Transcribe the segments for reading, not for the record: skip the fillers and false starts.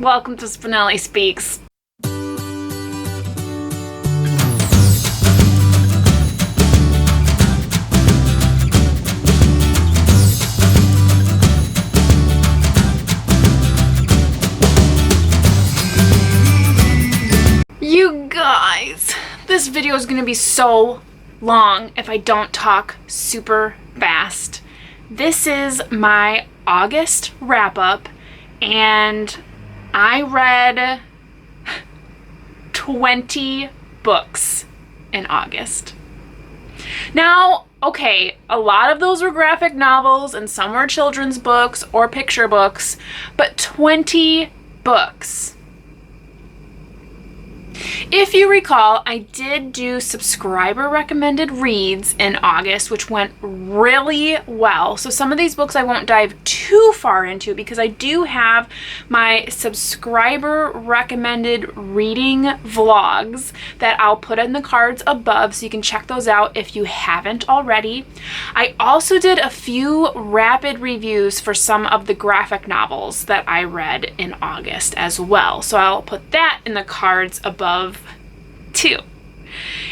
Welcome to Spenelli Speaks. You guys, this video is going to be so long if I don't talk super fast. This is my August wrap-up, and I read 20 books in August. Now, okay, a lot of those were graphic novels and some were children's books or picture books, but 20 books. If you recall, I did do subscriber recommended reads in August, which went really well. So some of these books I won't dive too far into because I do have my subscriber recommended reading vlogs that I'll put in the cards above so you can check those out if you haven't already. I also did a few rapid reviews for some of the graphic novels that I read in August as well. So I'll put that in the cards above too.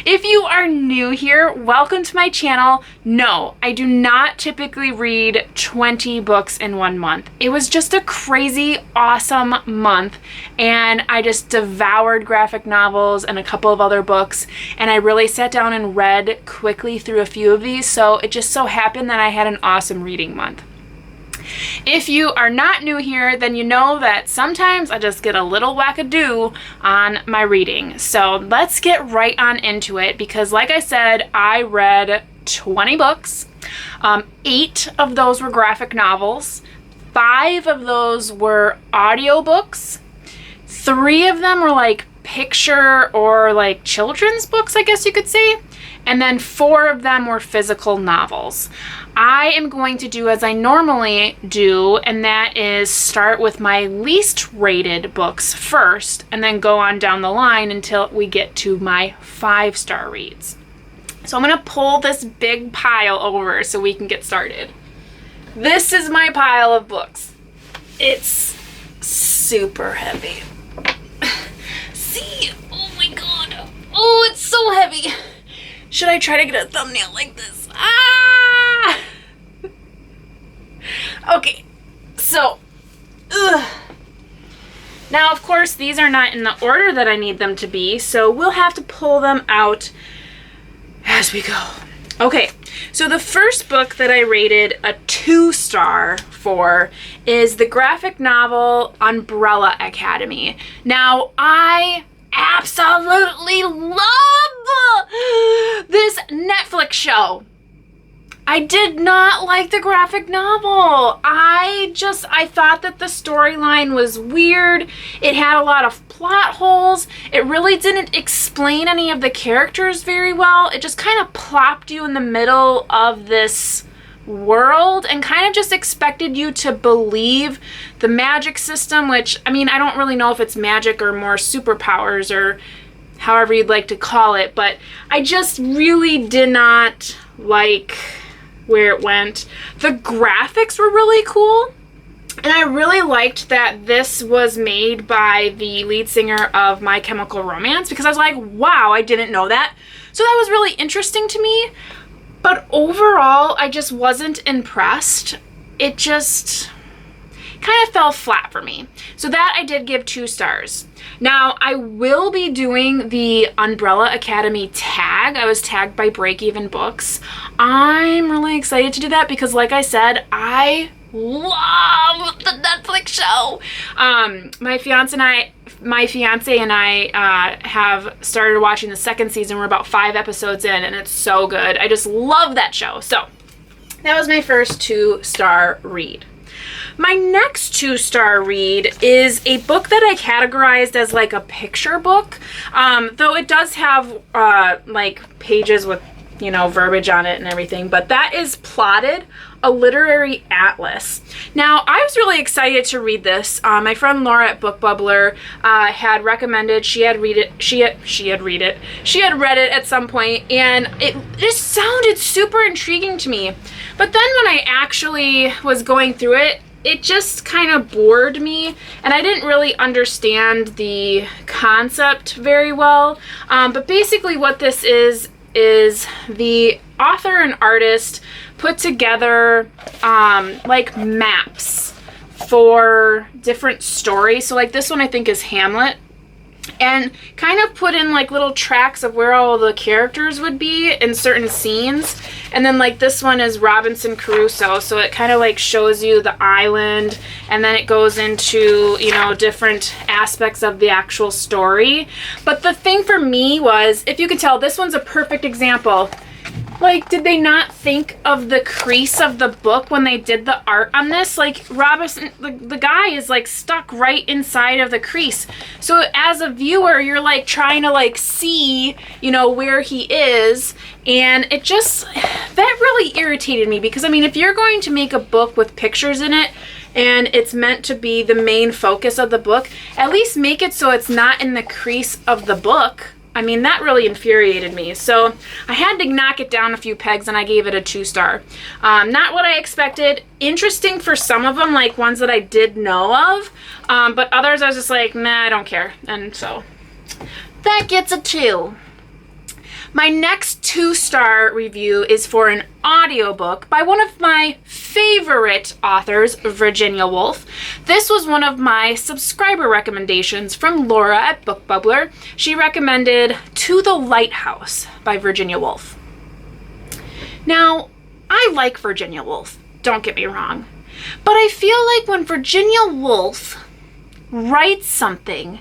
If you are new here, welcome to my channel. No, I do not typically read 20 books in one month. It was just a crazy, awesome month, and I just devoured graphic novels and a couple of other books, and I really sat down and read quickly through a few of these, so it just so happened that I had an awesome reading month. If you are not new here, then you know that sometimes I just get a little wackadoo on my reading. So let's get right on into it because like I said, I read 20 books. 8 of those were graphic novels. 5 of those were audiobooks. 3 of them were like picture or like children's books, I guess you could say. And then 4 of them were physical novels. I am going to do as I normally do, and that is start with my least rated books first, and then go on down the line until we get to my 5-star reads. So I'm going to pull this big pile over so we can get started. This is my pile of books. It's super heavy. See? Oh my god. Oh, it's so heavy. Should I try to get a thumbnail like this? Ah! Okay, so, now of course these are not in the order that I need them to be, so we'll have to pull them out as we go. Okay, so the first book that I rated a 2-star for is the graphic novel Umbrella Academy. Now, I absolutely love this Netflix show. I did not like the graphic novel. I thought that the storyline was weird. It had a lot of plot holes. It really didn't explain any of the characters very well. It just kind of plopped you in the middle of this world and kind of just expected you to believe the magic system, which, I mean, I don't really know if it's magic or more superpowers or however you'd like to call it, but I just really did not like where it went. The graphics were really cool, and I really liked that this was made by the lead singer of My Chemical Romance because I was like, wow, I didn't know that. So that was really interesting to me, but overall, I just wasn't impressed. It just kind of fell flat for me. So that I did give 2 stars. Now, I will be doing the Umbrella Academy tag. I was tagged by Break Even Books. I'm really excited to do that because, like I said, I love the Netflix show. My fiance and I have started watching the 2nd season. We're about 5 episodes in, and it's so good. I just love that show. So that was my first 2-star read. My next 2-star read is a book that I categorized as like a picture book, though it does have like pages with, you know, verbiage on it and everything, but that is Plotted, a Literary Atlas. Now, I was really excited to read this. My friend Nora at Book Bubler had recommended, she had read it at some point, and it just sounded super intriguing to me. But then when I actually was going through it, it just kind of bored me, and I didn't really understand the concept very well. But basically what this is the author and artist put together like maps for different stories. So like this one I think is Hamlet, and kind of put in like little tracks of where all the characters would be in certain scenes. And then like this one is Robinson Crusoe, so it kind of like shows you the island, and then it goes into, you know, different aspects of the actual story. But the thing for me was, if you could tell, this one's a perfect example. Like, did they not think of the crease of the book when they did the art on this? Like, Robinson, the guy is, like, stuck right inside of the crease. So as a viewer, you're, like, trying to, like, see, you know, where he is. And it just, that really irritated me. Because, I mean, if you're going to make a book with pictures in it, and it's meant to be the main focus of the book, at least make it so it's not in the crease of the book. I mean, that really infuriated me. So I had to knock it down a few pegs, and I gave it a 2-star. Not what I expected. Interesting for some of them, like ones that I did know of. But others I was just like, nah, I don't care. And so that gets a 2. My next 2-star review is for an audiobook by one of my favorite authors, Virginia Woolf. This was one of my subscriber recommendations from Laura at Book Bubler. She recommended To the Lighthouse by Virginia Woolf. Now, I like Virginia Woolf, don't get me wrong, but I feel like when Virginia Woolf writes something,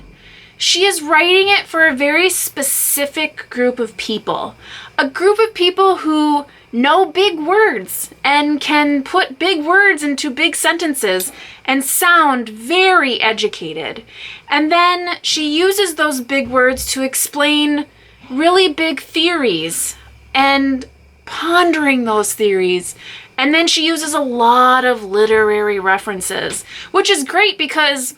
she is writing it for a very specific group of people. A group of people who know big words and can put big words into big sentences and sound very educated. And then she uses those big words to explain really big theories and pondering those theories. And then she uses a lot of literary references, which is great because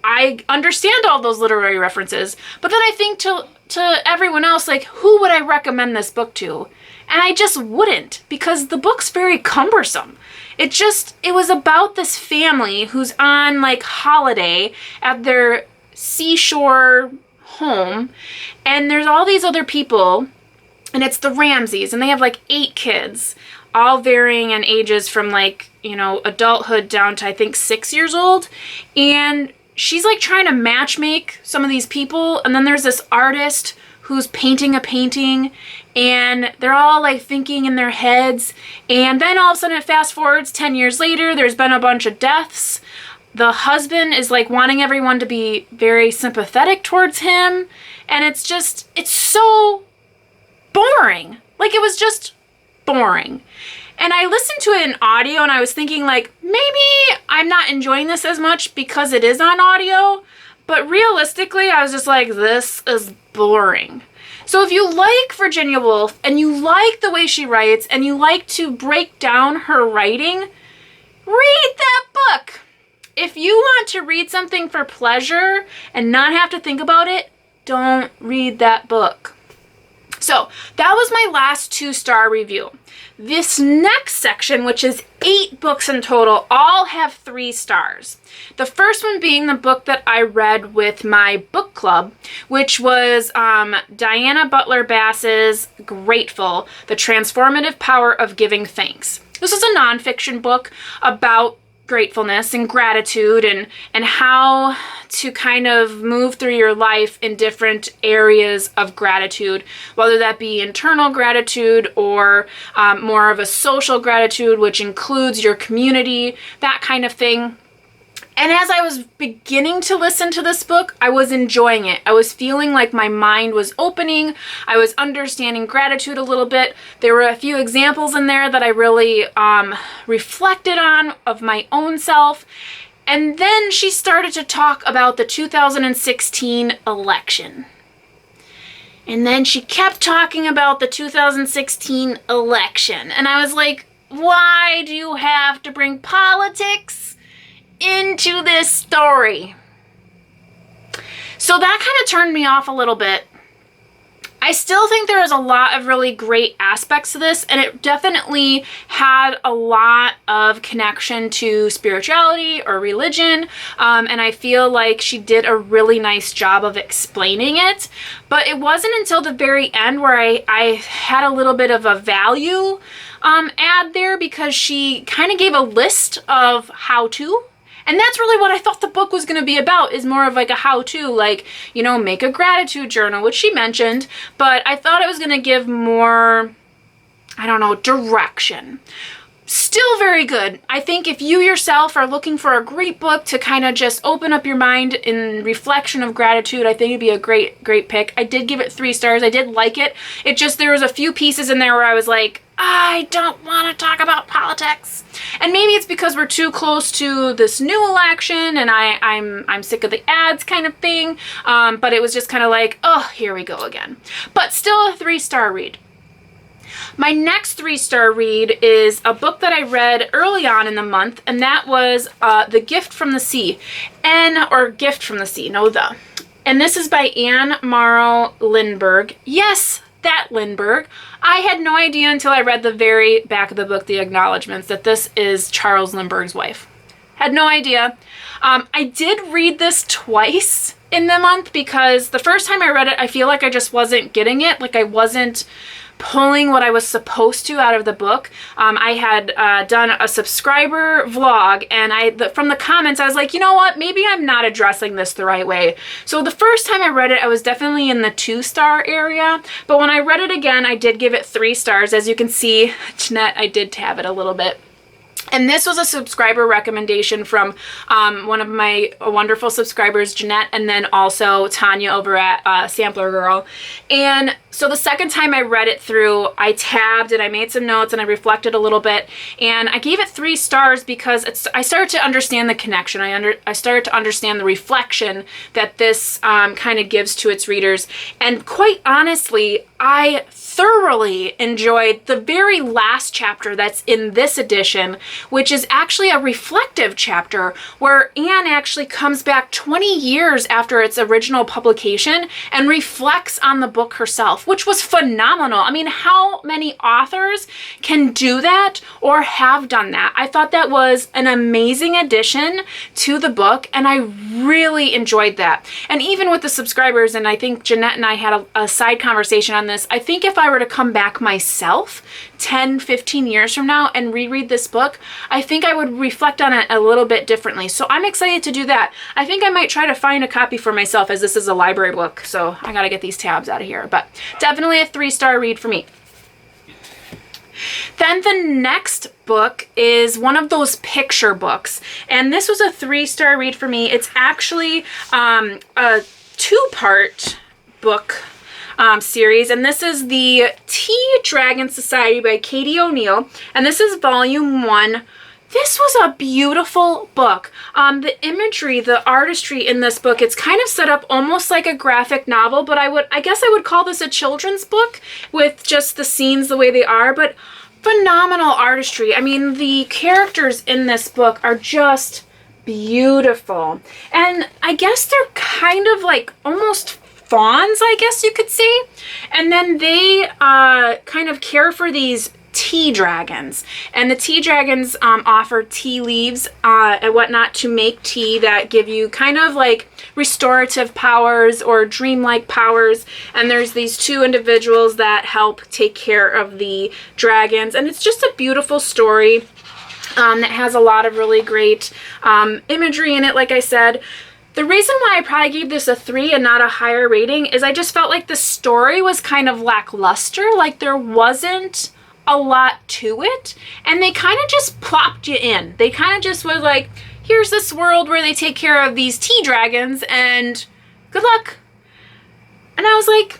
I understand all those literary references, but then I think to everyone else, like, who would I recommend this book to? And I just wouldn't, because the book's very cumbersome. It was about this family who's on, like, holiday at their seashore home, and there's all these other people, and it's the Ramseys, and they have, like, 8 kids, all varying in ages from, like, you know, adulthood down to, I think, 6 years old, and she's like trying to matchmake some of these people, and then there's this artist who's painting a painting, and they're all like thinking in their heads, and then all of a sudden it fast forwards 10 years later, there's been a bunch of deaths. The husband is like wanting everyone to be very sympathetic towards him, and it's so boring. Like, it was just boring. And I listened to it in audio, and I was thinking, like, maybe I'm not enjoying this as much because it is on audio. But realistically, I was just like, this is boring. So if you like Virginia Woolf, and you like the way she writes, and you like to break down her writing, read that book. If you want to read something for pleasure and not have to think about it, don't read that book. So that was my last 2-star review. This next section, which is 8 books in total, all have 3 stars. The first one being the book that I read with my book club, which was Diana Butler Bass's Grateful, The Transformative Power of Giving Thanks. This is a nonfiction book about gratefulness and gratitude and how to kind of move through your life in different areas of gratitude, whether that be internal gratitude or more of a social gratitude, which includes your community, that kind of thing. And as I was beginning to listen to this book, I was enjoying it. I was feeling like my mind was opening. I was understanding gratitude a little bit. There were a few examples in there that I really reflected on of my own self. And then she started to talk about the 2016 election. And then she kept talking about the 2016 election. And I was like, why do you have to bring politics into this story? So that kind of turned me off a little bit. I still think there is a lot of really great aspects to this, and it definitely had a lot of connection to spirituality or religion, and I feel like she did a really nice job of explaining it. But it wasn't until the very end where I had a little bit of a value add there, because she kind of gave a list of how-to. And that's really what I thought the book was going to be about, is more of like a how-to, like, you know, make a gratitude journal, which she mentioned, but I thought it was going to give more, I don't know, direction. Still very good. I think if you yourself are looking for a great book to kind of just open up your mind in reflection of gratitude, I think it'd be a great pick. I did give it 3 stars. I did like it. It just, there was a few pieces in there where I was like, I don't want to talk about politics. And maybe it's because we're too close to this new election and I'm sick of the ads kind of thing. But it was just kind of like, oh, here we go again. But still a 3-star read. My next 3-star read is a book that I read early on in the month, and that was The Gift from the Sea. Gift from the Sea, And this is by Anne Morrow Lindbergh. Yes, that Lindbergh. I had no idea until I read the very back of the book, the acknowledgments, that this is Charles Lindbergh's wife. Had no idea. I did read this twice in the month, because the first time I read it, I feel like I just wasn't getting it. Like I wasn't pulling what I was supposed to out of the book. I had done a subscriber vlog, and from the comments, I was like, you know what? Maybe I'm not addressing this the right way. So the first time I read it, I was definitely in the 2-star area. But when I read it again, I did give it 3 stars. As you can see, Jeanette, I did tab it a little bit. And this was a subscriber recommendation from one of my wonderful subscribers, Jeanette, and then also Tanya over at Sampler Girl. And so the second time I read it through, I tabbed and I made some notes and I reflected a little bit. And I gave it 3 stars because I started to understand the connection. I started to understand the reflection that this kind of gives to its readers. And quite honestly, I thoroughly enjoyed the very last chapter that's in this edition, which is actually a reflective chapter where Anne actually comes back 20 years after its original publication and reflects on the book herself, which was phenomenal. I mean, how many authors can do that or have done that? I thought that was an amazing addition to the book, and I really enjoyed that. And even with the subscribers, and I think Jeanette and I had a side conversation on this, I think if I were to come back myself 10, 15 years from now and reread this book, I think I would reflect on it a little bit differently. So I'm excited to do that. I think I might try to find a copy for myself, as this is a library book, so I gotta get these tabs out of here. But definitely a 3-star read for me. Then the next book is one of those picture books, and this was a 3-star read for me. It's actually a 2-part book series, and this is the Tea Dragon Society by Katie O'Neill, and this is volume 1. This was a beautiful book. The imagery, the artistry in this book, it's kind of set up almost like a graphic novel, but I guess I would call this a children's book with just the scenes the way they are, but phenomenal artistry. I mean, the characters in this book are just beautiful. And I guess they're kind of like almost fawns, I guess you could say. And then they kind of care for these tea dragons, and the tea dragons offer tea leaves and whatnot to make tea that give you kind of like restorative powers or dreamlike powers. And there's these 2 individuals that help take care of the dragons, and it's just a beautiful story that has a lot of really great imagery in it. Like I said, the reason why I probably gave this a 3 and not a higher rating is I just felt like the story was kind of lackluster. Like there wasn't a lot to it, and they kind of just plopped you in. They kind of just was like, here's this world where they take care of these tea dragons and good luck. And I was like,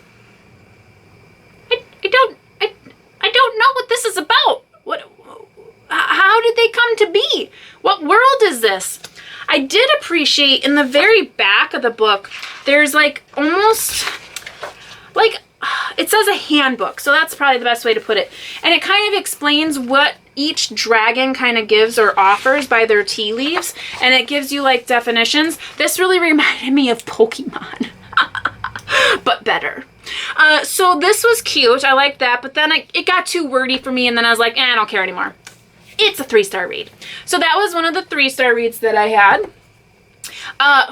I don't know what this is about. How did they come to be? What world is this? I did appreciate in the very back of the book, there's like almost like, it says a handbook, so that's probably the best way to put it. And it kind of explains what each dragon kind of gives or offers by their tea leaves, and it gives you like definitions. This really reminded me of Pokemon, but better. So this was cute. I liked that, but then it got too wordy for me, and then I was like, I don't care anymore. It's a 3-star read. So that was one of the 3-star reads that I had.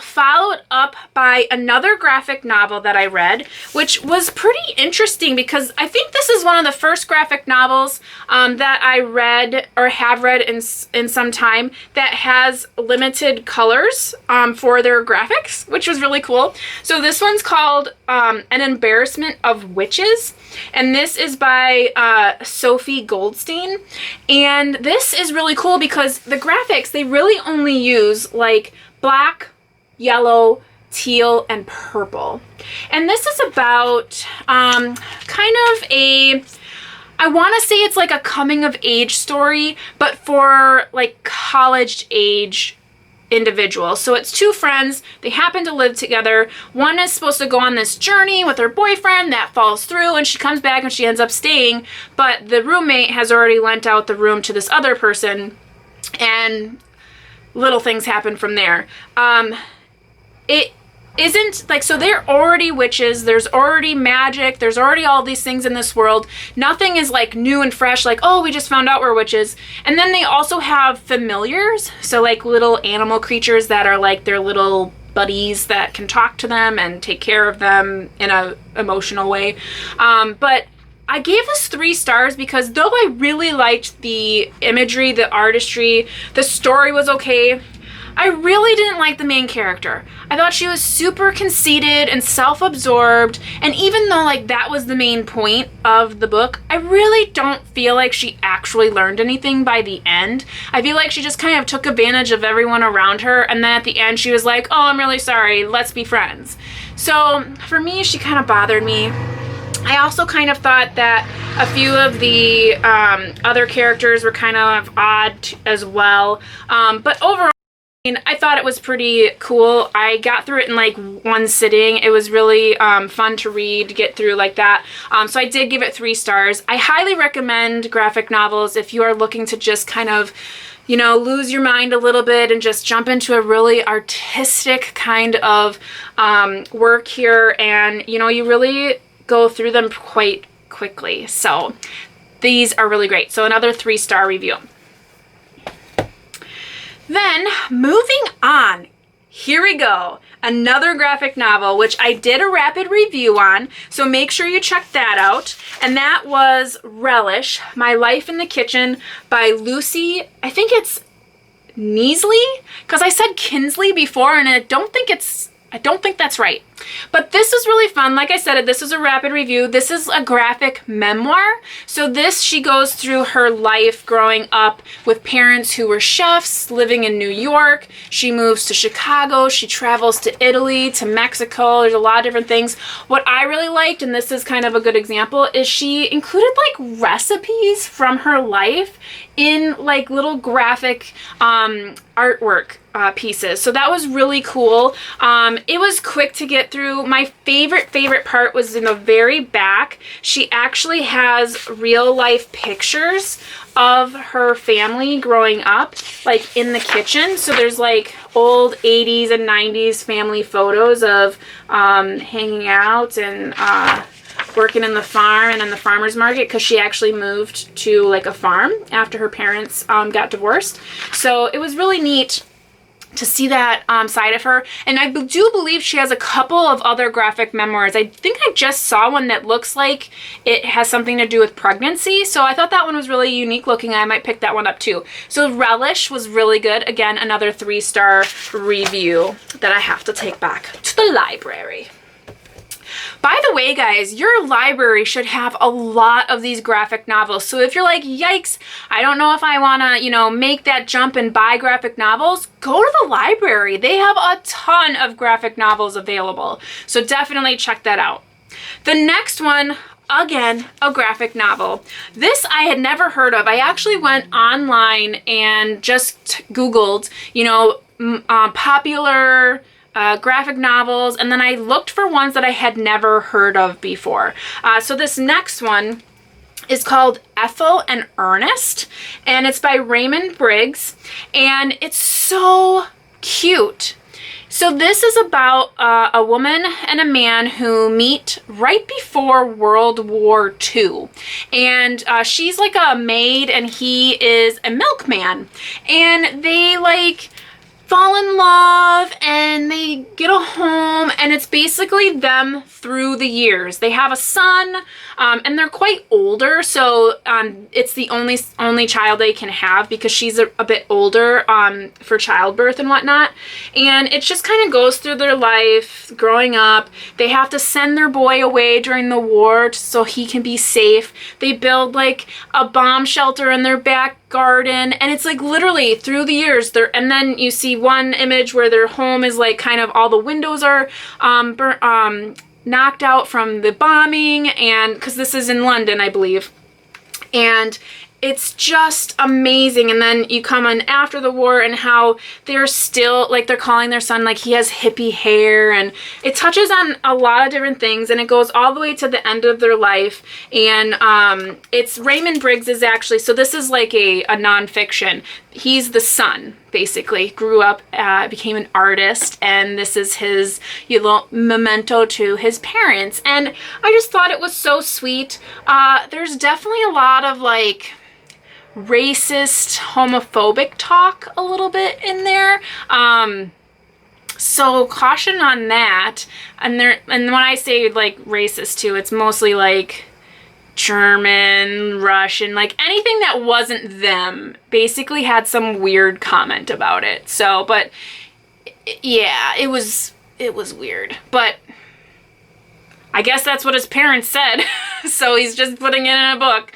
Followed up by another graphic novel that I read, which was pretty interesting because I think this is one of the first graphic novels that I read or have read in some time that has limited colors for their graphics, which was really cool. So this one's called An Embarrassment of Witches, and this is by Sophia Goldstein. And this is really cool because the graphics, they really only use like black, yellow, teal, and purple. And this is about kind of a, I want to say it's like a coming of age story, but for like college age individuals. So it's 2 friends. They happen to live together. One is supposed to go on this journey with her boyfriend. That falls through, and she comes back and she ends up staying. But the roommate has already lent out the room to this other person, and little things happen from there. It isn't like, so they're already witches, there's already magic, there's already all these things in this world. Nothing is like new and fresh, like, oh, we just found out we're witches. And then they also have familiars, so like little animal creatures that are like their little buddies that can talk to them and take care of them in a emotional way. But I gave this 3 stars because though I really liked the imagery, the artistry, the story was okay, I really didn't like the main character. I thought she was super conceited and self-absorbed, and even though like that was the main point of the book, I really don't feel like she actually learned anything by the end. I feel like she just kind of took advantage of everyone around her, and then at the end she was like, oh, I'm really sorry, let's be friends. So for me, she kind of bothered me. I also kind of thought that a few of the other characters were kind of odd as well. But overall, I thought it was pretty cool. I got through it in like one sitting. It was really fun to read, to get through like that. So I did give it 3 stars. I highly recommend graphic novels if you are looking to just kind of, you know, lose your mind a little bit and just jump into a really artistic kind of work here. And, you know, you really go through them quite quickly. So these are really great. So another 3-star review. Then moving on, here we go. Another graphic novel, which I did a rapid review on, so make sure you check that out. And that was Relish, My Life in the Kitchen by Lucy, I think it's Knisley, because I said Knisley before, and I don't think that's right. But this is really fun. Like I said, this is a rapid review. This is a graphic memoir. So this, she goes through her life growing up with parents who were chefs, living in New York. She moves to Chicago. She travels to Italy, to Mexico. There's a lot of different things. What I really liked, and this is kind of a good example, is she included like recipes from her life in like little graphic artwork pieces. So that was really cool. It was quick to get through. My favorite part was in the very back. She actually has real life pictures of her family growing up, like in the kitchen. So there's like old 80s and 90s family photos of hanging out and working in the farm and in the farmer's market, because she actually moved to like a farm after her parents got divorced. So it was really neat to see that side of her. And I do believe she has a couple of other graphic memoirs. I think I just saw one that looks like it has something to do with pregnancy. So I thought that one was really unique looking. I might pick that one up too. So Relish was really good. Again, another 3-star review that I have to take back to the library. By the way, guys, your library should have a lot of these graphic novels. So if you're like, yikes, I don't know if I want to, you know, make that jump and buy graphic novels, go to the library. They have a ton of graphic novels available. So definitely check that out. The next one, again, a graphic novel. This I had never heard of. I actually went online and just Googled, you know, popular graphic novels, and then I looked for ones that I had never heard of before. So this next one is called Ethel and Ernest, and it's by Raymond Briggs, and it's so cute. So this is about a woman and a man who meet right before World War II. And she's like a maid and he is a milkman. And they like fall in love and they get a home, and it's basically them through the years. They have a son, and they're quite older, so it's the only child they can have because she's a bit older for childbirth and whatnot. And it just kind of goes through their life growing up. They have to send their boy away during the war so he can be safe. They build like a bomb shelter in their back garden, and it's like literally through the years there. And then you see one image where their home is like kind of all the windows are knocked out from the bombing, and because this is in London, I believe, and it's just amazing. And then you come on after the war and how they're still like, they're calling their son like he has hippie hair, and it touches on a lot of different things, and it goes all the way to the end of their life. And it's Raymond Briggs is actually, so this is like a nonfiction. He's the son, basically, grew up, became an artist, and this is his memento to his parents. And I just thought it was so sweet. There's definitely a lot of like racist, homophobic talk a little bit in there. So caution on that. And when I say like racist too, it's mostly like German, Russian, like anything that wasn't them basically had some weird comment about it. So, but yeah, it was weird, but I guess that's what his parents said. So he's just putting it in a book.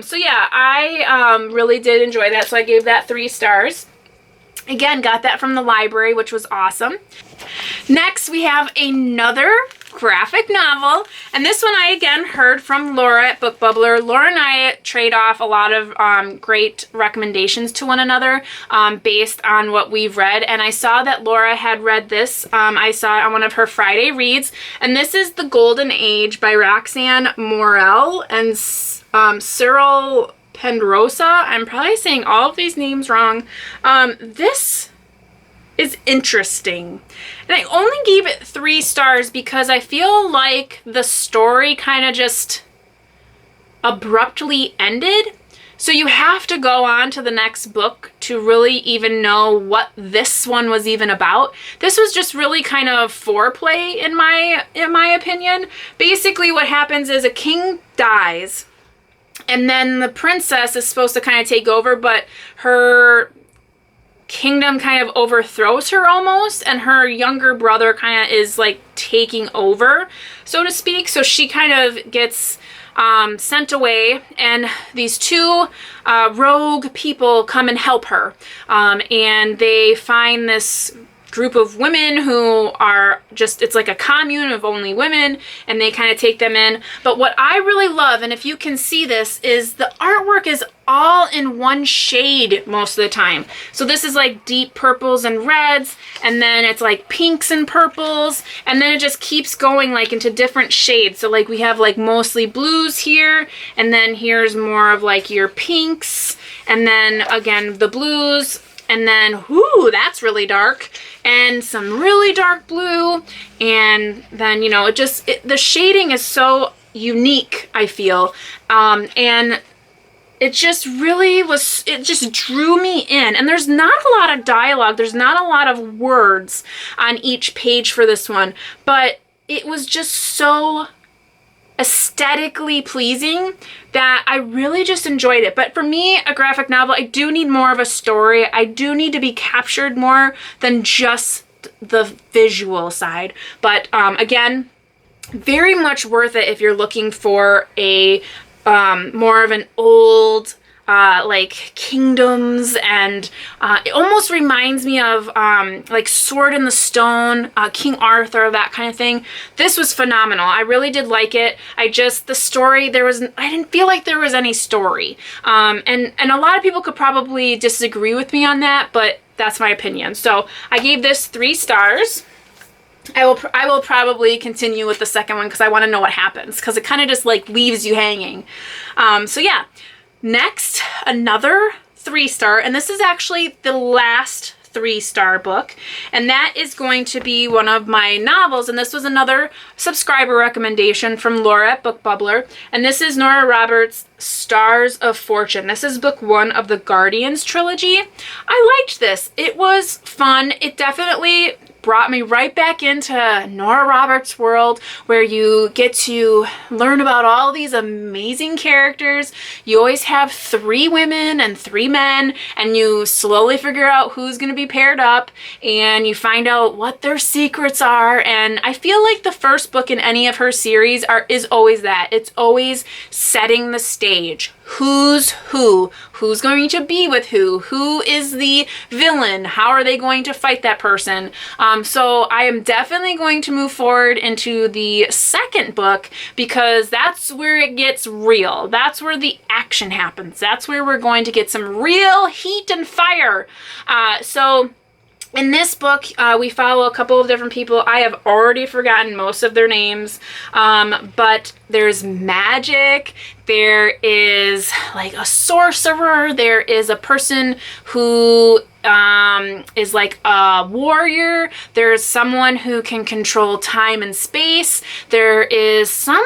So yeah, I really did enjoy that. So I gave that 3 stars. Again, got that from the library, which was awesome. Next, we have another graphic novel, and this one I again heard from Laura at Book Bubbler. Laura and I trade off a lot of great recommendations to one another based on what we've read, and I saw that Laura had read this. I saw it on one of her Friday reads, and this is The Golden Age by Roxanne Moreil and Cyril Pedrosa. I'm probably saying all of these names wrong. This is interesting, and I only gave it 3 stars because I feel like the story kind of just abruptly ended. So you have to go on to the next book to really even know what this one was even about. This was just really kind of foreplay in my opinion. Basically what happens is a king dies, and then the princess is supposed to kind of take over, but her kingdom kind of overthrows her almost, and her younger brother kind of is like taking over, so to speak. So she kind of gets sent away, and these 2 rogue people come and help her, and they find this group of women who are just, it's like a commune of only women, and they kind of take them in. But what I really love, and if you can see this, is the artwork is all in one shade most of the time. So this is like deep purples and reds, and then it's like pinks and purples, and then it just keeps going like into different shades. So like we have like mostly blues here, and then here's more of like your pinks, and then again the blues, and then whoo, that's really dark, and some really dark blue, and then, you know, the shading is so unique, I feel, and it just really was, it just drew me in. And there's not a lot of dialogue, there's not a lot of words on each page for this one, but it was just so aesthetically pleasing that I really just enjoyed it. But for me, a graphic novel, I do need more of a story. I do need to be captured more than just the visual side. But again, very much worth it if you're looking for a more of an old like kingdoms, and it almost reminds me of like Sword in the Stone, King Arthur, that kind of thing. This was phenomenal. I really did like it. The story, I didn't feel like there was any story, and a lot of people could probably disagree with me on that, but that's my opinion. So I gave this 3 stars. I will probably continue with the second one because I want to know what happens, because it kind of just like leaves you hanging. So yeah. Next, another 3-star, and this is actually the last 3-star book, and that is going to be one of my novels, and this was another subscriber recommendation from Laura at Book Bubler, and this is Nora Roberts' Stars of Fortune. This is book 1 of the Guardians trilogy. I liked this. It was fun. It definitely brought me right back into Nora Roberts' world, where you get to learn about all these amazing characters. You always have 3 women and 3 men, and you slowly figure out who's going to be paired up, and you find out what their secrets are. And I feel like the first book in any of her series is always that. It's always setting the stage. Who's who? Who's going to be with who? Who is the villain? How are they going to fight that person? So I am definitely going to move forward into the second book, because that's where it gets real. That's where the action happens. That's where we're going to get some real heat and fire. So in this book, we follow a couple of different people. I have already forgotten most of their names, but there's magic. There is like a sorcerer. There is a person who is like a warrior. There's someone who can control time and space. There is someone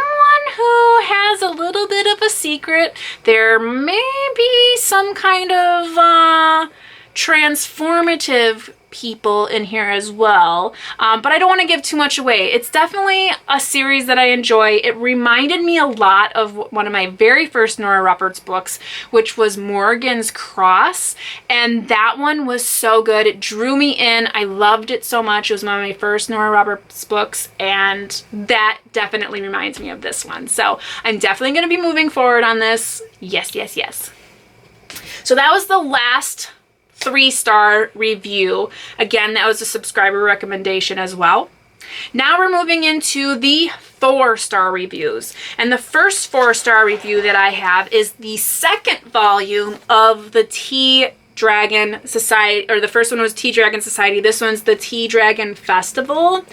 who has a little bit of a secret. There may be some kind of transformative people in here as well, but I don't want to give too much away. It's definitely a series that I enjoy. It reminded me a lot of one of my very first Nora Roberts books, which was Morgan's Cross, and that one was so good. It drew me in. I loved it so much. It was one of my first Nora Roberts books, and that definitely reminds me of this one. So I'm definitely going to be moving forward on this. Yes, yes, yes. So that was the last 3-star review. Again, that was a subscriber recommendation as well. Now we're moving into the 4-star reviews. And the first 4-star review that I have is the second volume of the Tea Dragon Society, or the first one was Tea Dragon Society. This one's the Tea Dragon Festival.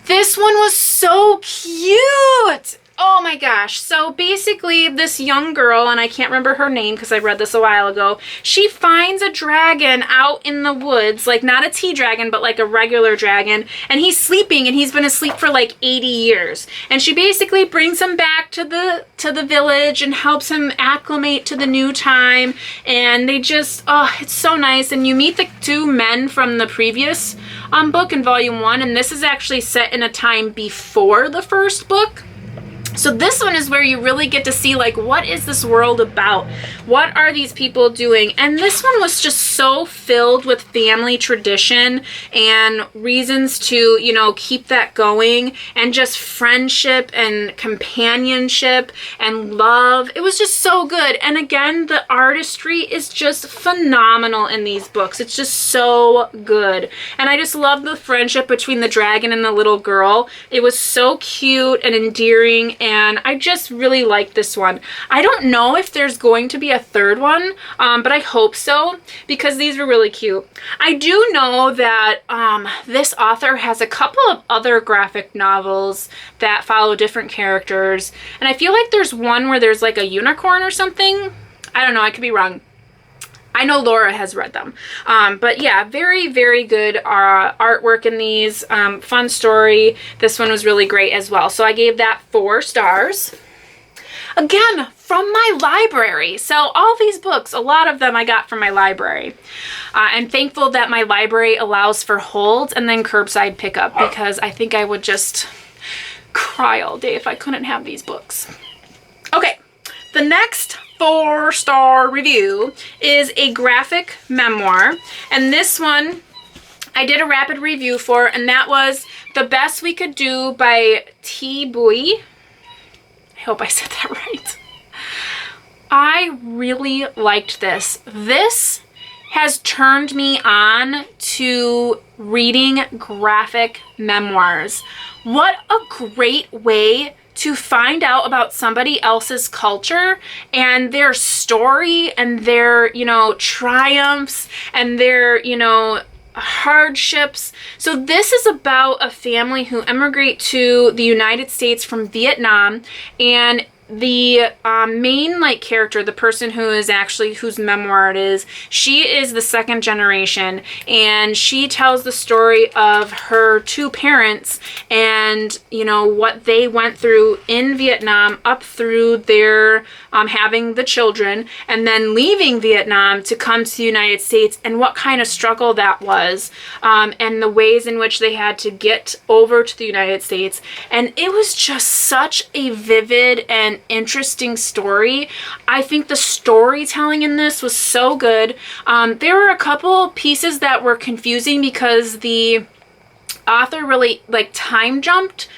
This one was so cute. Oh my gosh. So basically this young girl, and I can't remember her name because I read this a while ago, she finds a dragon out in the woods, like not a tea dragon, but like a regular dragon, and he's sleeping, and he's been asleep for like 80 years. And she basically brings him back to the village and helps him acclimate to the new time. And they just, oh, it's so nice. And you meet the 2 men from the previous book in volume 1, and this is actually set in a time before the first book. So this one is where you really get to see, like, what is this world about? What are these people doing? And this one was just so filled with family tradition and reasons to, you know, keep that going, and just friendship and companionship and love. It was just so good. And again, the artistry is just phenomenal in these books. It's just so good. And I just love the friendship between the dragon and the little girl. It was so cute and endearing, and I just really like this one. I don't know if there's going to be a third one, but I hope so, because these were really cute. I do know that this author has a couple of other graphic novels that follow different characters, and I feel like there's one where there's like a unicorn or something. I don't know, I could be wrong. I know Laura has read them. But yeah, very, very good artwork in these. Fun story. This one was really great as well. So I gave that 4 stars. Again, from my library. So all these books, a lot of them I got from my library. I'm thankful that my library allows for holds and then curbside pickup, because I think I would just cry all day if I couldn't have these books. Okay, the next 4-star review is a graphic memoir, and this one I did a rapid review for, and that was The Best We Could Do by T. Bui. I hope I said that right. I really liked this. This has turned me on to reading graphic memoirs. What a great way to find out about somebody else's culture and their story and their, you know, triumphs and their, you know, hardships. So this is about a family who emigrate to the United States from Vietnam, and the main like character, the person who is actually whose memoir it is, she is the second generation, and she tells the story of her two parents and, you know, what they went through in Vietnam up through their having the children and then leaving Vietnam to come to the United States, and what kind of struggle that was, and the ways in which they had to get over to the United States. And it was just such a vivid and interesting story. I think the storytelling in this was so good. There were a couple pieces that were confusing because the author really like time jumped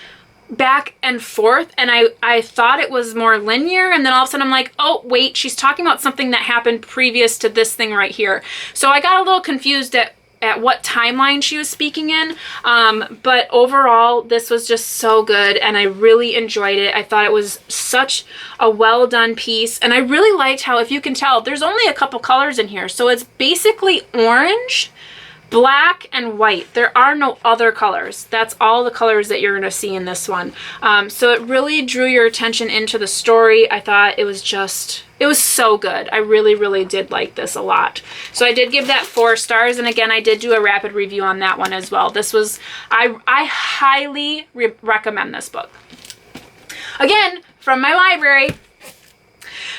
back and forth, and I thought it was more linear, and then all of a sudden I'm like, oh wait, she's talking about something that happened previous to this thing right here. So I got a little confused at what timeline she was speaking in, but overall this was just so good and I really enjoyed it. I thought it was such a well done piece, and I really liked how, if you can tell, there's only a couple colors in here, so it's basically orange, black, and white. There are no other colors. That's all the colors that you're going to see in this one. So it really drew your attention into the story. I thought it was so good. I really, really did like this a lot. So I did give that 4 stars. And again, I did do a rapid review on that one as well. This was, I highly recommend this book. Again, from my library.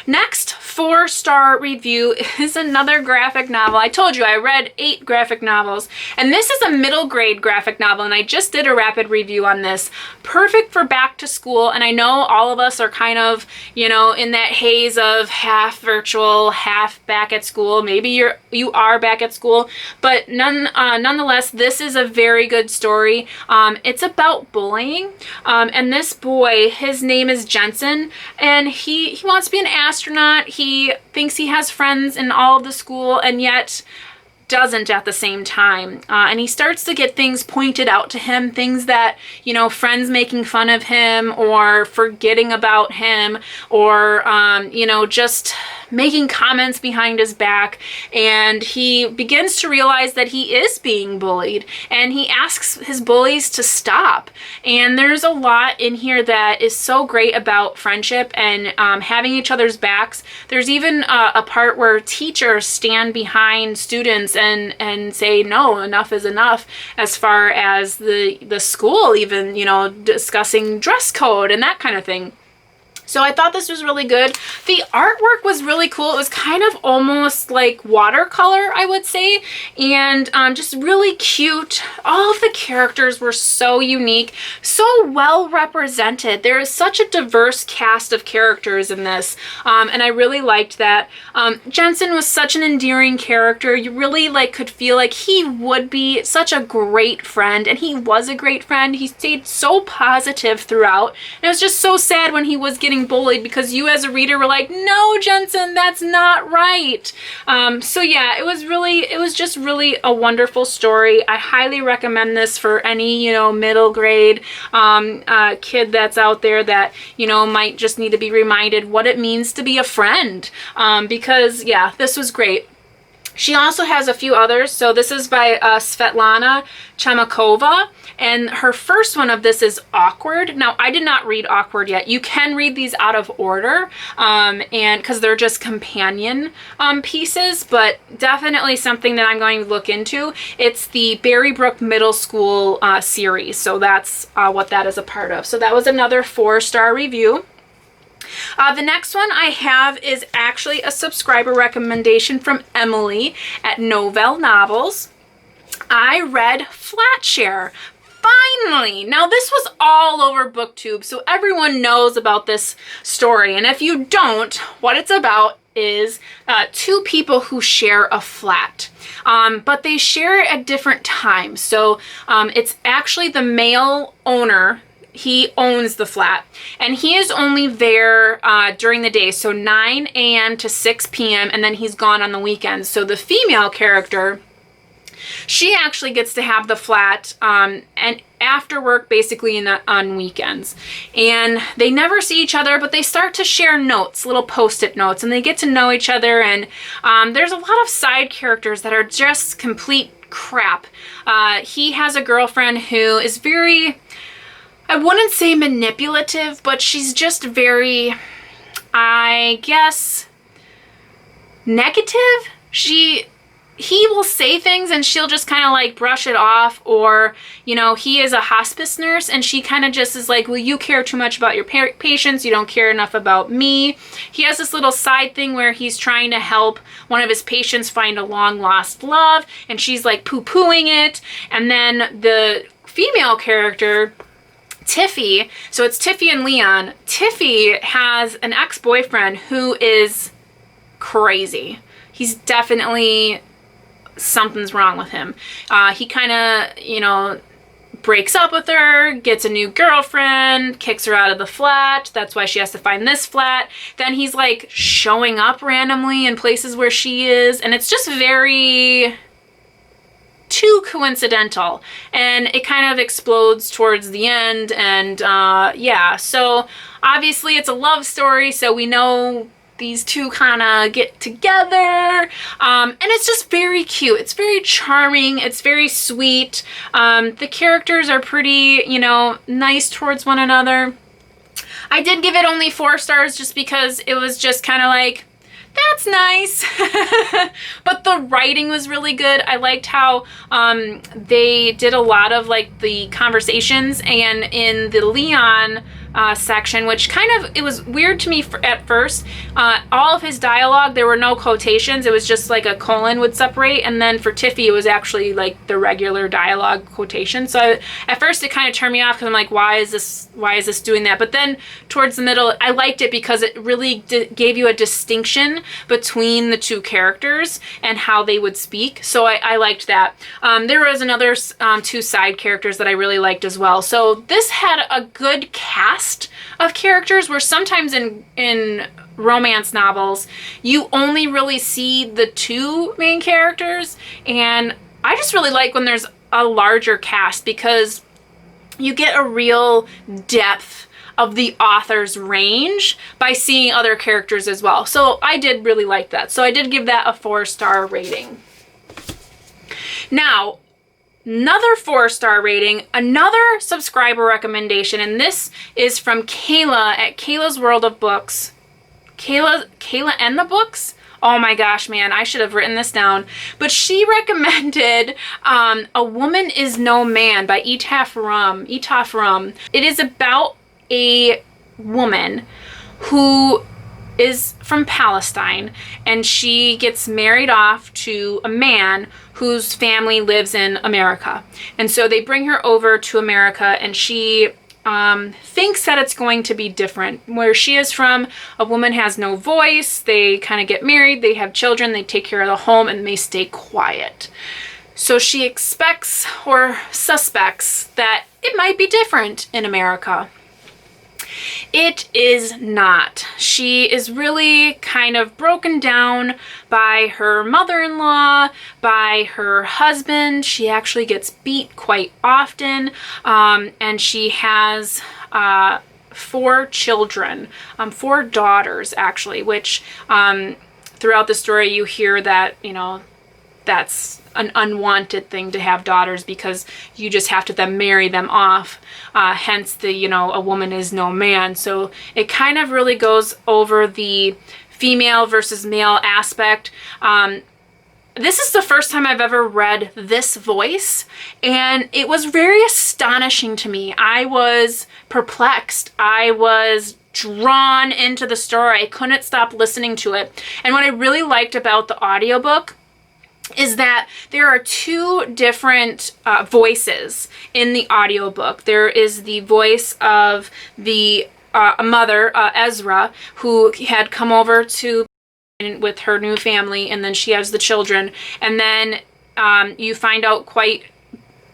Next 4-star review is another graphic novel. I told you I read 8 graphic novels, and this is a middle grade graphic novel, and I just did a rapid review on this. Perfect for back to school, and I know all of us are kind of, you know, in that haze of half virtual, half back at school. Maybe you are back at school, but nonetheless, this is a very good story. It's about bullying, and this boy, his name is Jensen, and he wants to be an astronaut. He thinks he has friends in all of the school, and yet doesn't at the same time. And he starts to get things pointed out to him, things that, you know, friends making fun of him or forgetting about him, or, you know, just making comments behind his back. And he begins to realize that he is being bullied, and he asks his bullies to stop. And there's a lot in here that is so great about friendship and having each other's backs. There's even a part where teachers stand behind students and say, no, enough is enough, as far as the school even, you know, discussing dress code and that kind of thing. So I thought this was really good. The artwork was really cool. It was kind of almost like watercolor, I would say, and just really cute. All of the characters were so unique, so well represented. There is such a diverse cast of characters in this, and I really liked that. Jensen was such an endearing character. You really could feel like he would be such a great friend, and he was a great friend. He stayed so positive throughout, and it was just so sad when he was getting bullied, because you as a reader were like, no, Jensen, that's not right. So yeah, it was just really a wonderful story. I highly recommend this for any, you know, middle grade kid that's out there that, you know, might just need to be reminded what it means to be a friend, because yeah, this was great. She also has a few others. So this is by Svetlana Chemakova, and her first one of this is Awkward. Now, I did not read Awkward yet. You can read these out of order, and because they're just companion pieces, but definitely something that I'm going to look into. It's the Berrybrook Middle School series, so that's what that is a part of. So that was another 4-star review. The next one I have is actually a subscriber recommendation from Emily at Novell Novels. I read Flatshare. Finally! Now, this was all over BookTube, so everyone knows about this story. And if you don't, what it's about is 2 people who share a flat. But they share it at different times. So it's actually the male owner. He owns the flat, and he is only there during the day, so 9 a.m. to 6 p.m., and then he's gone on the weekends. So the female character, she actually gets to have the flat and after work, basically on weekends. And they never see each other, but they start to share notes, little post-it notes, and they get to know each other. And there's a lot of side characters that are just complete crap. He has a girlfriend who is very, I wouldn't say manipulative, but she's just very, I guess, negative. He will say things and she'll just kind of like brush it off, or, you know, he is a hospice nurse and she kind of just is like, well, you care too much about your patients. You don't care enough about me. He has this little side thing where he's trying to help one of his patients find a long lost love, and she's like poo-pooing it. And then the female character, Tiffy, so it's Tiffy and Leon. Tiffy has an ex-boyfriend who is crazy. He's definitely, something's wrong with him. He kind of, you know, breaks up with her, gets a new girlfriend, kicks her out of the flat. That's why she has to find this flat. Then he's like showing up randomly in places where she is, and it's just very too coincidental, and it kind of explodes towards the end. And yeah, so obviously it's a love story, so we know these two kind of get together, and it's just very cute. It's very charming. It's very sweet. The characters are pretty, you know, nice towards one another. I did give it only 4 stars just because it was just kind of like, that's nice. But the writing was really good. I liked how they did a lot of like the conversations, and in the Leon section, which kind of, it was weird to me at first. All of his dialogue, there were no quotations. It was just like a colon would separate. And then for Tiffy, it was actually like the regular dialogue quotation. So at first it kind of turned me off because I'm like, why is this doing that? But then towards the middle, I liked it because it really gave you a distinction between the two characters and how they would speak. So I liked that. There was another 2 side characters that I really liked as well. So this had a good cast of characters, where sometimes in romance novels you only really see the 2 main characters, and I just really like when there's a larger cast because you get a real depth of the author's range by seeing other characters as well. So I did really like that. So I did give that a 4-star rating. Now, another 4-star rating, another subscriber recommendation, and this is from Kayla at Kayla's World of Books. Kayla and the Books? Oh my gosh, man, I should have written this down. But she recommended A Woman Is No Man by Ethel Rum. It is about a woman who is from Palestine, and she gets married off to a man whose family lives in America. And so they bring her over to America, and she thinks that it's going to be different. Where she is from, a woman has no voice. They kind of get married, they have children, they take care of the home, and they stay quiet. So she expects or suspects that it might be different in America. It is not. She is really kind of broken down by her mother-in-law, by her husband. She actually gets beat quite often, and she has 4 children, 4 daughters actually, which throughout the story you hear that, you know, that's an unwanted thing to have daughters because you just have to then marry them off. Hence the, you know, a woman is no man. So it kind of really goes over the female versus male aspect. This is the first time I've ever read this voice, and it was very astonishing to me. I was perplexed. I was drawn into the story. I couldn't stop listening to it. And what I really liked about the audiobook is that there are 2 different voices in the audiobook. There is the voice of the mother, Ezra, who had come over to with her new family, and then she has the children. And then you find out quite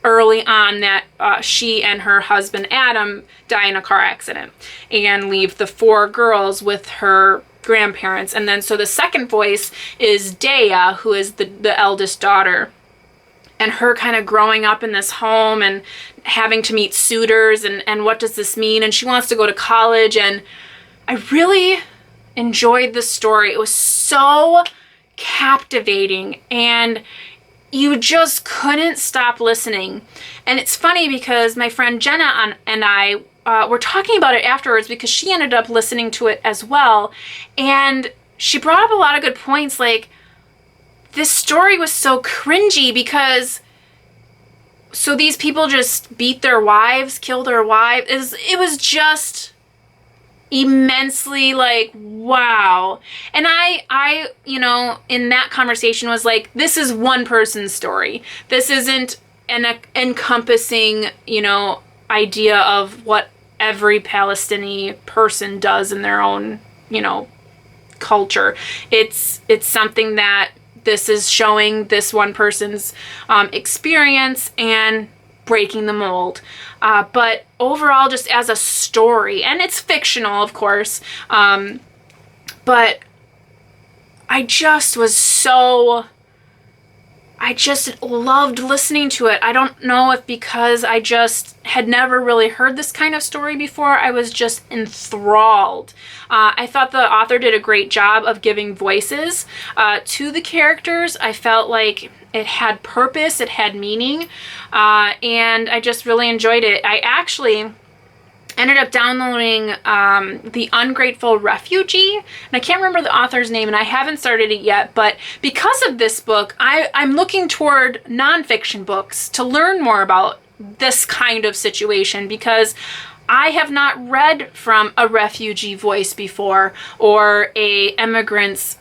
early on that she and her husband Adam die in a car accident and leave the 4 girls with her grandparents. And then so the second voice is Dea, who is the eldest daughter, and her kind of growing up in this home and having to meet suitors, and what does this mean, and she wants to go to college. And I really enjoyed the story. It was so captivating, and you just couldn't stop listening. And it's funny because my friend Jenna and I were talking about it afterwards because she ended up listening to it as well. And she brought up a lot of good points. Like, this story was so cringy because so these people just beat their wives, kill their wives. It was just immensely like, wow. And I, you know, in that conversation was like, this is one person's story. This isn't an encompassing, you know, idea of what every Palestinian person does in their own, you know, culture. It's something that this is showing this one person's experience and breaking the mold. But overall, just as a story, and it's fictional, of course, but I just loved listening to it. I don't know if because I just had never really heard this kind of story before, I was just enthralled. I thought the author did a great job of giving voices to the characters. I felt like it had purpose, it had meaning, and I just really enjoyed it. I actually ended up downloading The Ungrateful Refugee, and I can't remember the author's name, and I haven't started it yet, but because of this book, I'm looking toward nonfiction books to learn more about this kind of situation, because I have not read from a refugee voice before or a immigrant's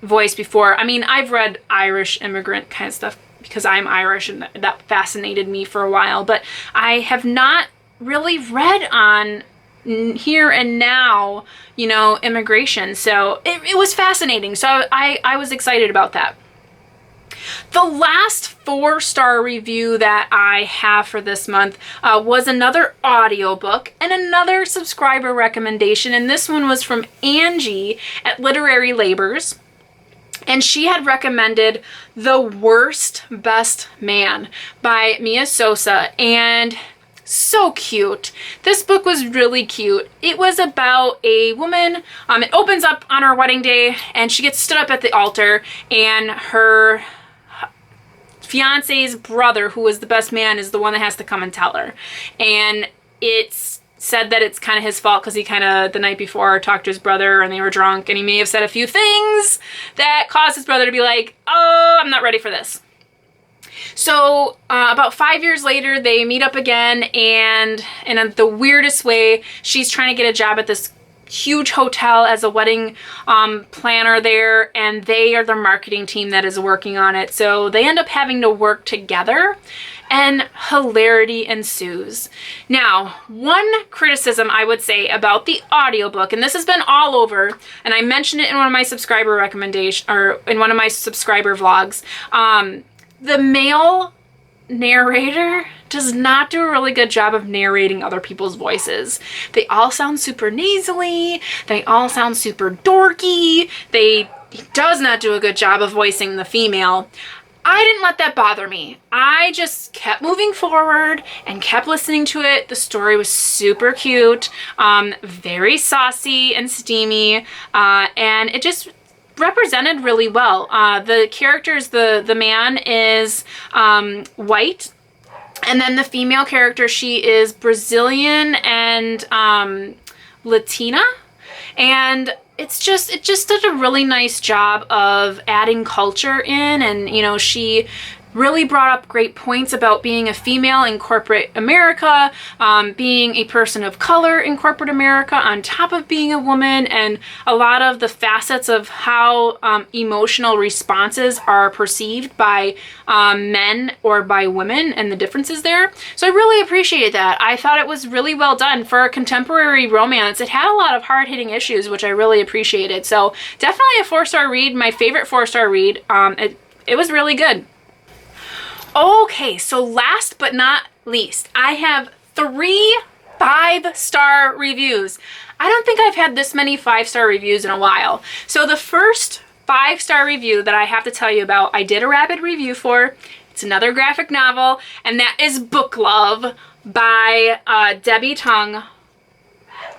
voice before. I mean, I've read Irish immigrant kind of stuff because I'm Irish, and that fascinated me for a while, but I have not really read on here and now, you know, immigration. So it was fascinating. So I was excited about that. The last 4-star review that I have for this month was another audiobook and another subscriber recommendation. And this one was from Angie at Literary Labors. And she had recommended The Worst Best Man by Mia Sosa. And so cute. This book was really cute. It was about a woman. It opens up on her wedding day, and she gets stood up at the altar, and her fiance's brother, who is the best man, is the one that has to come and tell her. And it's said that it's kind of his fault because he kind of, the night before, talked to his brother and they were drunk, and he may have said a few things that caused his brother to be like, oh, I'm not ready for this. So about 5 years later, they meet up again, and in the weirdest way, she's trying to get a job at this huge hotel as a wedding planner there, and they are the marketing team that is working on it. So they end up having to work together, and hilarity ensues. Now, one criticism I would say about the audiobook, and this has been all over, and I mentioned it in one of my subscriber recommendations, or in one of my subscriber vlogs, the male narrator does not do a really good job of narrating other people's voices. They all sound super nasally. They all sound super dorky. He does not do a good job of voicing the female. I didn't let that bother me. I just kept moving forward and kept listening to it. The story was super cute, very saucy and steamy, and it just represented really well. The characters, the man is white, and then the female character, she is Brazilian and Latina, and it just did a really nice job of adding culture in, and you know, she really brought up great points about being a female in corporate America, being a person of color in corporate America on top of being a woman, and a lot of the facets of how emotional responses are perceived by men or by women and the differences there. So I really appreciated that. I thought it was really well done. For a contemporary romance, it had a lot of hard-hitting issues, which I really appreciated. So definitely a 4-star read, my favorite 4-star read. It was really good. Okay, so last but not least, I have 3 5-star reviews. I don't think I've had this many 5-star reviews in a while. So the first 5-star review that I have to tell you about, I did a rapid review for. It's another graphic novel, and that is Book Love by Debbie Tung.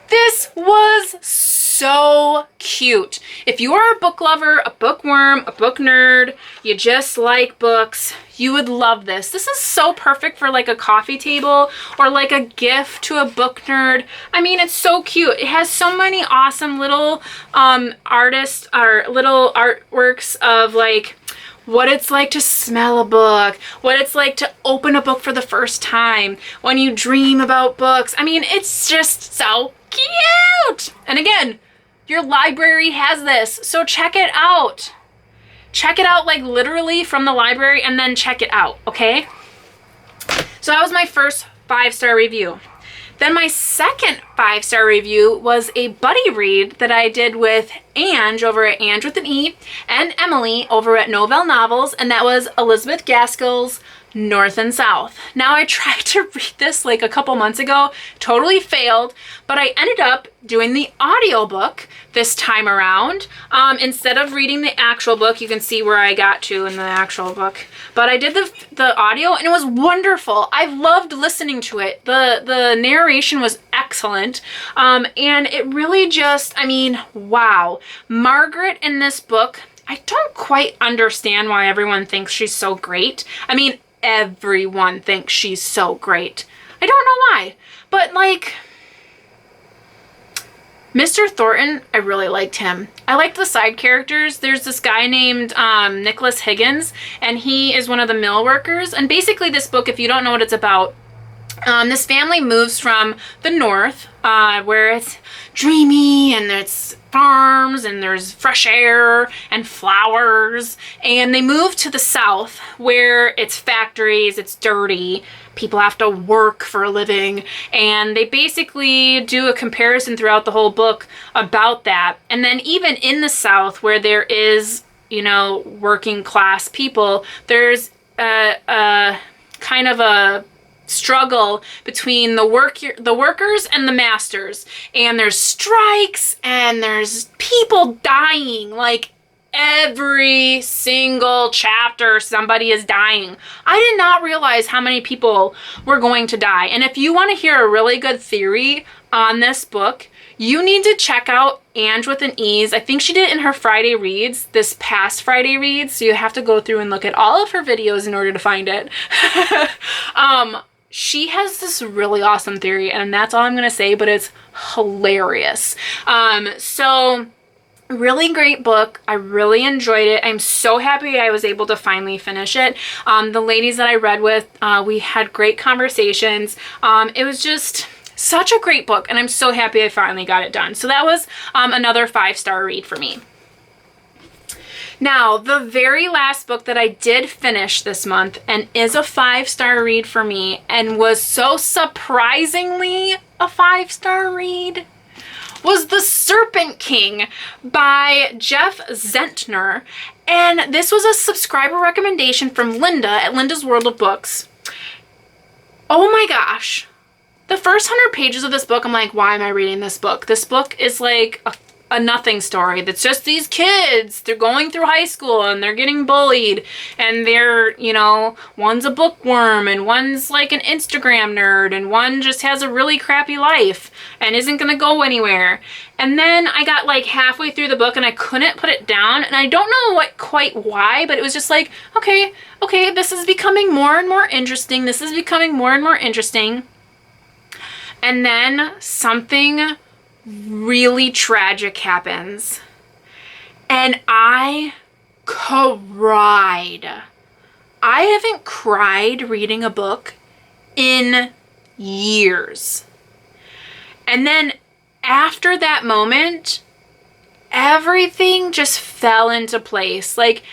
This was so so cute. If you are a book lover, a bookworm, a book nerd, you just like books, you would love this. This is so perfect for like a coffee table or like a gift to a book nerd. I mean, it's so cute. It has so many awesome little artists or little artworks of like what it's like to smell a book, what it's like to open a book for the first time, when you dream about books. I mean, it's just so cute. And again, your library has this, so check it out. Check it out, like literally from the library, and then check it out, okay? So that was my first 5-star review. Then my second 5-star review was a buddy read that I did with Ange over at Ange with an E and Emily over at Novell Novels, and that was Elizabeth Gaskell's North and South. Now, I tried to read this like a couple months ago, totally failed, but I ended up doing the audiobook this time around. Instead of reading the actual book, you can see where I got to in the actual book, but I did the audio, and it was wonderful. I loved listening to it. The narration was excellent, and it really just, I mean, wow. Margaret in this book, I don't quite understand why everyone thinks she's so great. I mean, everyone thinks she's so great. I don't know why, but like Mr. Thornton, I really liked him. I liked the side characters. There's this guy named Nicholas Higgins, and he is one of the mill workers. And basically this book, if you don't know what it's about, this family moves from the north, where it's dreamy and it's farms and there's fresh air and flowers, and they move to the south where it's factories, it's dirty, people have to work for a living, and they basically do a comparison throughout the whole book about that. And then even in the south where there is, you know, working class people, there's a kind of a struggle between the workers and the masters, and there's strikes and there's people dying. Like every single chapter somebody is dying. I did not realize how many people were going to die. And if you want to hear a really good theory on this book, you need to check out Ange with an E's. I think she did it in her Friday reads, this past Friday reads, so you have to go through and look at all of her videos in order to find it. She has this really awesome theory, and that's all I'm going to say, but it's hilarious. So really great book. I really enjoyed it. I'm so happy I was able to finally finish it. The ladies that I read with, we had great conversations. It was just such a great book, and I'm so happy I finally got it done. So that was another 5-star read for me. Now, the very last book that I did finish this month and is a 5-star read for me and was so surprisingly a 5-star read was The Serpent King by Jeff Zentner. And this was a subscriber recommendation from Linda at Linda's World of Books. Oh my gosh. The first 100 pages of this book, I'm like, why am I reading this book? This book is like a nothing story. That's just these kids. They're going through high school and they're getting bullied, and they're, you know, one's a bookworm and one's like an Instagram nerd and one just has a really crappy life and isn't gonna go anywhere. And then I got like halfway through the book and I couldn't put it down, and I don't know quite why, but it was just like, okay, this is becoming more and more interesting. This is becoming more and more interesting. And then something really tragic happens, and I cried. I haven't cried reading a book in years. And then after that moment, everything just fell into place. Like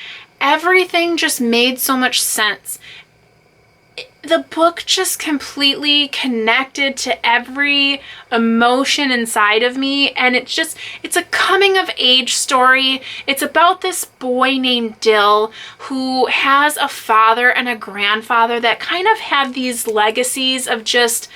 everything just made so much sense. The book just completely connected to every emotion inside of me, and it's a coming of age story. It's about this boy named Dill who has a father and a grandfather that kind of have these legacies of just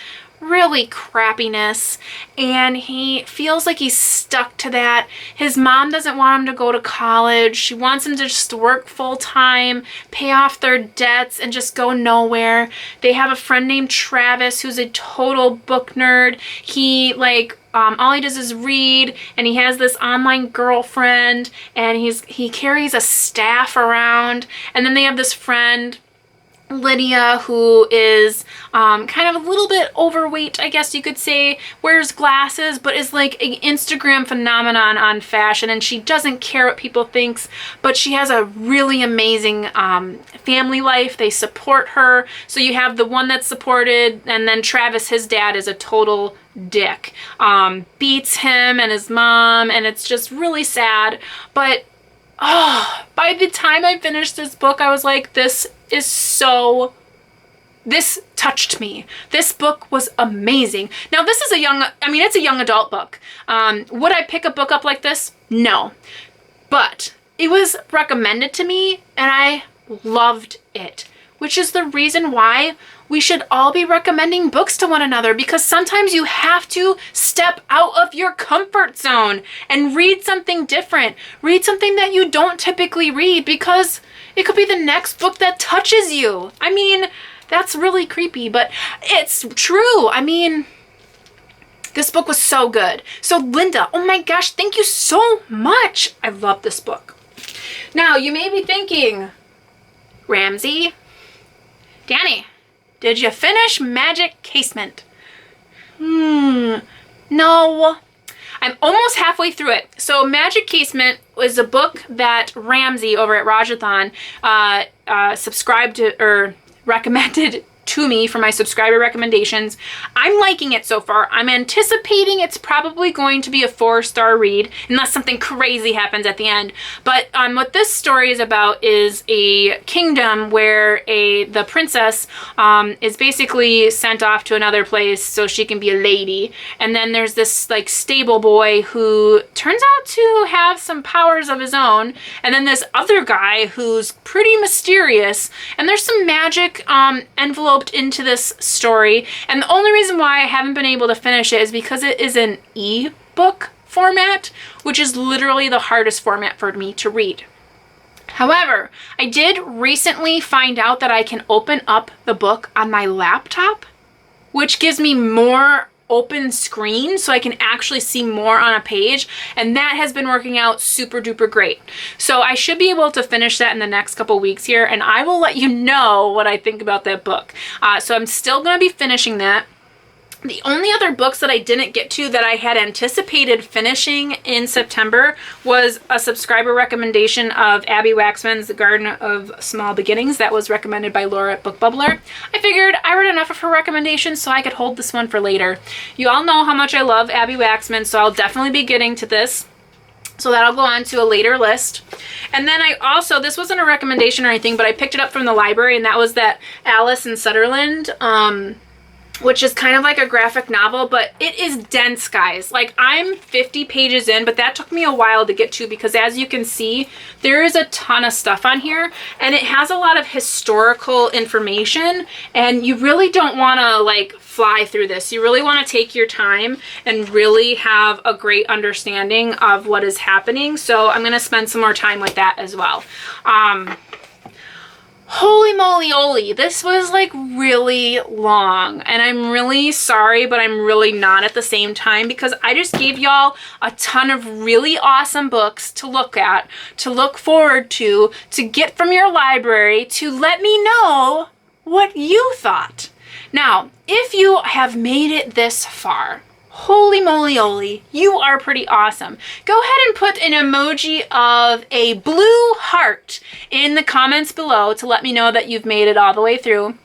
really crappiness, and he feels like he's stuck to that. His mom doesn't want him to go to college. She wants him to just work full time, pay off their debts, and just go nowhere. They have a friend named Travis who's a total book nerd. He all he does is read, and he has this online girlfriend, and he carries a staff around. And then they have this friend, Lydia, who is kind of a little bit overweight, I guess you could say, wears glasses, but is like an Instagram phenomenon on fashion, and she doesn't care what people think, but she has a really amazing family life. They support her. So you have the one that's supported, and then Travis, his dad, is a total dick. Beats him and his mom, and it's just really sad. But by the time I finished this book, I was like, this touched me. This book was amazing. Now, this is it's a young adult book. Would I pick a book up like this? No. But it was recommended to me, and I loved it, which is the reason why we should all be recommending books to one another, because sometimes you have to step out of your comfort zone and read something different. Read something that you don't typically read, because it could be the next book that touches you. I mean, that's really creepy, but it's true. I mean, this book was so good. So Linda, oh my gosh, thank you so much. I love this book. Now, you may be thinking, Ramsey, Danny, did you finish Magic Casement? No. I'm almost halfway through it. So Magic Casement was a book that Ramsey over at Rajathon subscribed to, or recommended to me for my subscriber recommendations. I'm liking it so far. I'm anticipating it's probably going to be a 4-star read unless something crazy happens at the end. But what this story is about is a kingdom where the princess is basically sent off to another place so she can be a lady. And then there's this stable boy who turns out to have some powers of his own. And then this other guy who's pretty mysterious. And there's some magic enveloped into this story, and the only reason why I haven't been able to finish it is because it is an e-book format, which is literally the hardest format for me to read. However, I did recently find out that I can open up the book on my laptop, which gives me more open screen so I can actually see more on a page, and that has been working out super duper great. So I should be able to finish that in the next couple weeks here, and I will let you know what I think about that book. So I'm still going to be finishing that. The only other books that I didn't get to that I had anticipated finishing in September was a subscriber recommendation of Abby Waxman's The Garden of Small Beginnings that was recommended by Laura at Book Bubbler. I figured I read enough of her recommendations so I could hold this one for later. You all know how much I love Abby Waxman, so I'll definitely be getting to this. So that'll go on to a later list. And then I also, this wasn't a recommendation or anything, but I picked it up from the library, and that was that Alice in Sutherland, which is kind of like a graphic novel, but it is dense, guys. I'm 50 pages in, but that took me a while to get to because, as you can see, there is a ton of stuff on here, and it has a lot of historical information, and you really don't want to fly through this. You really want to take your time and really have a great understanding of what is happening. So I'm going to spend some more time with that as well. Holy moly, this was really long, and I'm really sorry, but I'm really not at the same time, because I just gave y'all a ton of really awesome books to look at, to look forward to get from your library, to let me know what you thought. Now, if you have made it this far, holy moly, you are pretty awesome. Go ahead and put an emoji of a blue heart in the comments below to let me know that you've made it all the way through.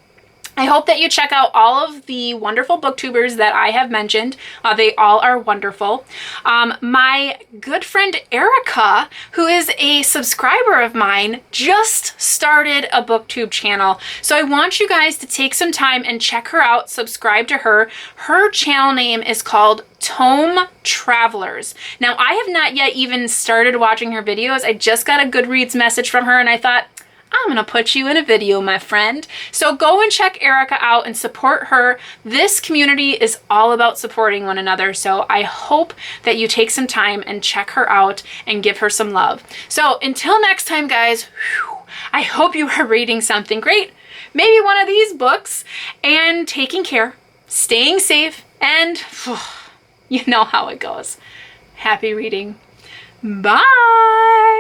I hope that you check out all of the wonderful booktubers that I have mentioned. They all are wonderful. My good friend Erica, who is a subscriber of mine, just started a booktube channel. So I want you guys to take some time and check her out, subscribe to her. Her channel name is called Tome Travelers. Now, I have not yet even started watching her videos. I just got a Goodreads message from her, and I thought, I'm gonna put you in a video, my friend. So go and check Erica out and support her. This community is all about supporting one another. So I hope that you take some time and check her out and give her some love. So until next time, guys, I hope you are reading something great, maybe one of these books, and taking care, staying safe, and you know how it goes. Happy reading. Bye.